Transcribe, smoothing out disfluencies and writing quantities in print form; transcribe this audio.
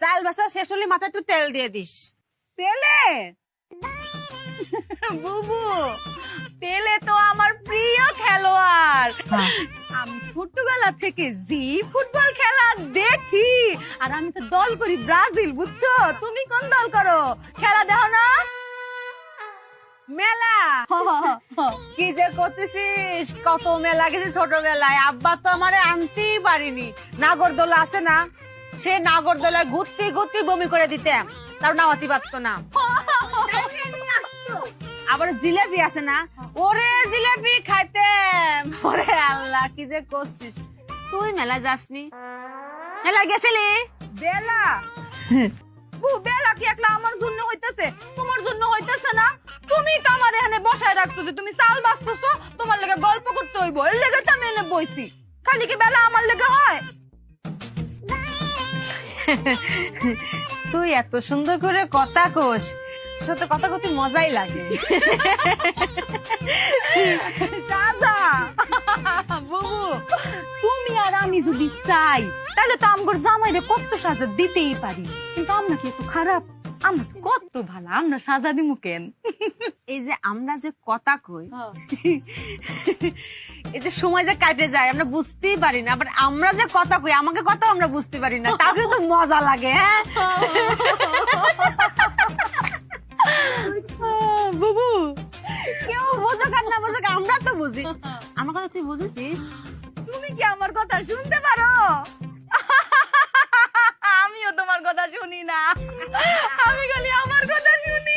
চাল বাসা শেষ হলে মাথায় একটু তেল দিয়ে দিস। পেলে বুবু, পেলে তো আমার প্রিয় খেলোয়াড়। আমি ছোটবেলা থেকে জি ফুটবল খেলা দেখি, আর আমি তো দল করি ব্রাজিল, বুঝছো? তুমি কোন দল করো? খেলা দেখো না? মেলা কি যে করতেছিস, কত মেলা গেছি ছোটবেলায়। আব্বা তো আমারে আনতেই পারিনি। নাগরদোলা আছে না, সে নাগরদোলায় ঘুরতে ঘুরতে বমি করে দিতাম, তার নামাতি পারতো না। আবার জিলেবি আছে না, ওরে জিলেবি খাইতাম। ওরে আল্লাহ, কি যে করছিস তুই। মেলা যাসনি? মেলা গেছিলি? বেলা বেলা কি একলা আমার জন্য হইতেছে, তোমার জন্য হইতেছে না? তুমি তো আমার এখানে বসায় রাখছো যে তুমি চাল বাঁচতেছো, তোমার লেগে গল্প করতে হইব, এর লেগে তো আমি এনে বইছি। খালি কি বেলা আমার লেগে হয়? তুই এত সুন্দর করে কথা কোস, সাথে কথা কতে মজাই লাগে। দাদা বুবু, তুমি আর আমি যদি চাই তাহলে তো আমগর জামাইরে কত সাজা দিতেই পারি, কিন্তু আমরা কি একটু খারাপ? আমরা কত ভালো, আমরা সাজা দিমু কেন? এই যে আমরা যে কথা কই, এই যে সময় যে কাটে যায় আমরা বুঝতেই পারি না, আবার আমরা যে কথা কই আমাকে কথা আমরা বুঝতে পারি না, তাও কিন্তু মজা লাগে। হ্যাঁ বুবু, কেউ বোঝুক আর না বোঝুক আমরা তো বুঝি। আমার কথা তুই বুঝেছিস? তুমি কি আমার কথা শুনতে পারো? আমিও তোমার কথা শুনি না, আমি খালি আমার কথা শুনি।